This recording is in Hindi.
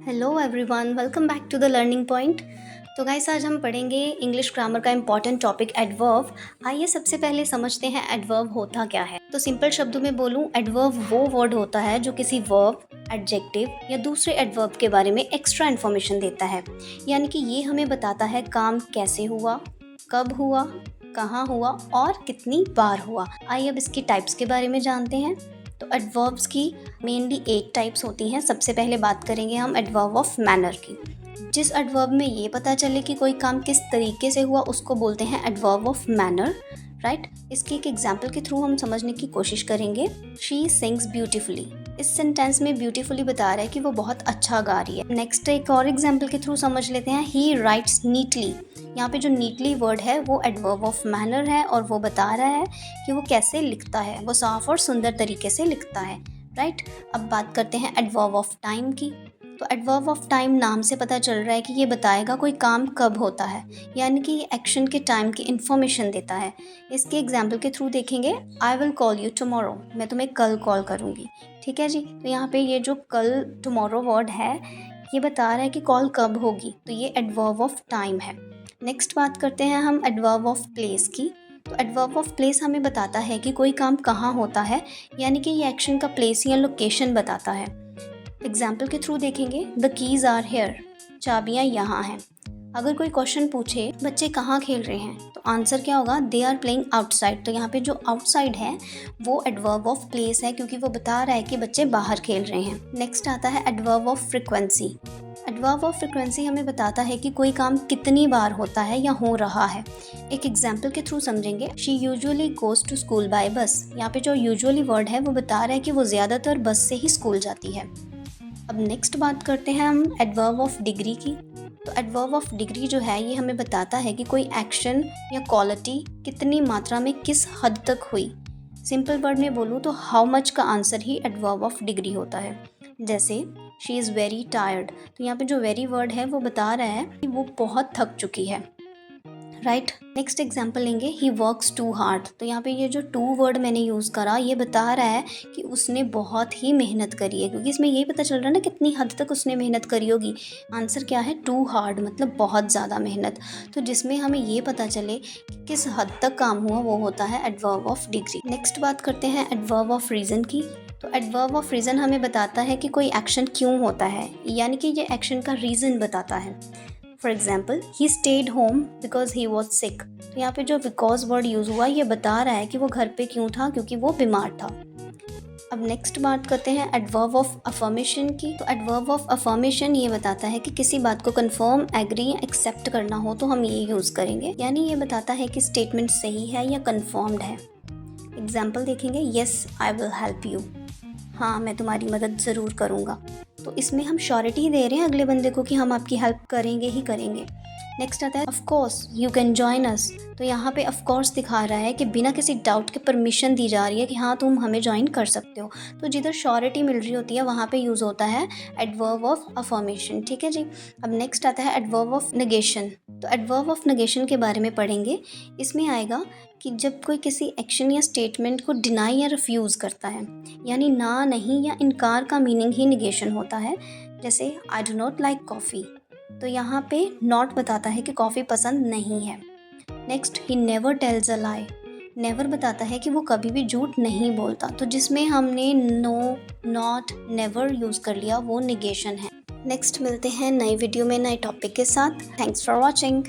Hello everyone, welcome back to the learning point. तो गाइस, आज हम पढ़ेंगे इंग्लिश ग्रामर का इंपॉर्टेंट टॉपिक एडवर्ब। आइए सबसे पहले समझते हैं एडवर्ब होता क्या है। तो सिंपल शब्दों में बोलूं, एडवर्ब वो वर्ड होता है जो किसी वर्ब, एडजेक्टिव या दूसरे एडवर्ब के बारे में एक्स्ट्रा इन्फॉर्मेशन देता है। यानी कि ये हमें बताता है काम कैसे हुआ, कब हुआ, कहाँ हुआ और कितनी बार हुआ। आइए अब इसकी टाइप्स के बारे में जानते हैं। तो एडवर्ब्स की मेनली 8 टाइप्स होती हैं। सबसे पहले बात करेंगे हम एडवर्ब ऑफ मैनर की। जिस एडवर्ब में ये पता चले कि कोई काम किस तरीके से हुआ उसको बोलते हैं एडवर्ब ऑफ मैनर, राइट। इसकी एक एग्जाम्पल के थ्रू हम समझने की कोशिश करेंगे। She sings beautifully. इस सेंटेंस में ब्यूटीफुली बता रहा है कि वो बहुत अच्छा गा रही है। नेक्स्ट एक और एग्जाम्पल के थ्रू समझ लेते हैं। ही राइट्स नीटली। यहाँ पे जो नीटली वर्ड है वो एडवर्ब ऑफ मैनर है और वो बता रहा है कि वो कैसे लिखता है, वो साफ और सुंदर तरीके से लिखता है, राइट। अब बात करते हैं एडवर्ब ऑफ टाइम की। तो एडवर्ब ऑफ टाइम नाम से पता चल रहा है कि ये बताएगा कोई काम कब होता है, यानी कि ये एक्शन के टाइम की इन्फॉर्मेशन देता है। इसके एग्जाम्पल के थ्रू देखेंगे। I will call you tomorrow. मैं तुम्हें कल कॉल करूँगी, ठीक है जी। तो यहाँ पे ये जो कल टुमारो वर्ड है ये बता रहा है कि कॉल कब होगी, तो ये एडवर्ब ऑफ टाइम है। नेक्स्ट बात करते हैं हम एडवर्ब ऑफ प्लेस की। तो एडवर्ब ऑफ प्लेस हमें बताता है कि कोई काम कहाँ होता है, यानी कि ये एक्शन का प्लेस या लोकेशन बताता है। एग्जाम्पल के थ्रू देखेंगे। The keys are here. चाबियाँ यहाँ हैं। अगर कोई क्वेश्चन पूछे बच्चे कहाँ खेल रहे हैं, तो आंसर क्या होगा? They are playing outside. तो यहाँ पे जो आउटसाइड है वो एडवर्ब ऑफ प्लेस है, क्योंकि वो बता रहा है कि बच्चे बाहर खेल रहे हैं। नेक्स्ट आता है adverb of frequency. Adverb of frequency हमें बताता है कि कोई काम कितनी बार होता है या हो रहा है। एक एग्जाम्पल के थ्रू समझेंगे। She usually goes to school by bus. यहाँ पे जो यूजुअली वर्ड है वो बता रहा है कि वो ज़्यादातर बस से ही स्कूल जाती है। अब नेक्स्ट बात करते हैं हम एडवर्ब ऑफ डिग्री की। तो एडवर्ब ऑफ डिग्री जो है ये हमें बताता है कि कोई एक्शन या क्वालिटी कितनी मात्रा में किस हद तक हुई। सिंपल वर्ड में बोलूँ तो हाउ मच का answer he adverb of degree होता है। जैसे शी इज़ वेरी टायर्ड। तो यहाँ पे जो वेरी वर्ड है वो बता रहा है कि वो बहुत थक चुकी है, राइट। नेक्स्ट एग्जाम्पल लेंगे। He works too hard. तो यहाँ पे ये जो टू वर्ड मैंने यूज़ करा ये बता रहा है कि उसने बहुत ही मेहनत करी है, क्योंकि इसमें यही पता चल रहा है ना कितनी हद तक उसने मेहनत करी होगी। आंसर क्या है? टू हार्ड, मतलब बहुत ज़्यादा मेहनत। तो जिसमें हमें ये पता चले कि किस हद तक काम हुआ वो होता है एडवर्ब ऑफ डिग्री। नेक्स्ट बात करते हैं एडवर्ब ऑफ रीज़न की। तो एडवर्ब ऑफ रीज़न हमें बताता है कि कोई एक्शन क्यों होता है, यानी कि ये एक्शन का रीज़न बताता है। For example, he stayed home because he was sick. तो यहाँ पे जो बिकॉज वर्ड यूज़ हुआ ये बता रहा है कि वो घर पे क्यों था, क्योंकि वो बीमार था। अब नेक्स्ट बात करते हैं एडवर्ब ऑफ अफर्मेशन की। तो एडवर्ब ऑफ अफर्मेशन ये बताता है कि किसी बात को कंफर्म, एग्री या एक्सेप्ट करना हो तो हम ये यूज़ करेंगे, यानी ये बताता है कि स्टेटमेंट सही है या कन्फर्म्ड है। एग्जाम्पल देखेंगे। Yes I will help you. हाँ, मैं तुम्हारी मदद ज़रूर करूँगा। तो इसमें हम श्योरिटी दे रहे हैं अगले बंदे को कि हम आपकी हेल्प करेंगे ही करेंगे। नेक्स्ट आता है of course you can join us. तो यहाँ पे ऑफ कोर्स दिखा रहा है कि बिना किसी डाउट के परमिशन दी जा रही है कि हाँ तुम हमें ज्वाइन कर सकते हो। तो जिधर श्योरिटी मिल रही होती है वहाँ पे यूज़ होता है एडवर्ब ऑफ अफर्मेशन, ठीक है जी। अब नेक्स्ट आता है एडवर्ब ऑफ नेगेशन। तो एडवर्ब ऑफ नेगेशन के बारे में पढ़ेंगे। इसमें आएगा कि जब कोई किसी एक्शन या स्टेटमेंट को डिनाई या रिफ्यूज़ करता है, यानी ना, नहीं या इनकार का मीनिंग ही निगेशन होता है। जैसे I do not like coffee. तो यहाँ पे नॉट बताता है कि कॉफ़ी पसंद नहीं है। Next, he never tells a lie. Never बताता है कि वो कभी भी झूठ नहीं बोलता। तो जिसमें हमने नो, नॉट, नेवर यूज़ कर लिया वो निगेशन है। नेक्स्ट मिलते हैं नई वीडियो में नए टॉपिक के साथ। Thanks for watching.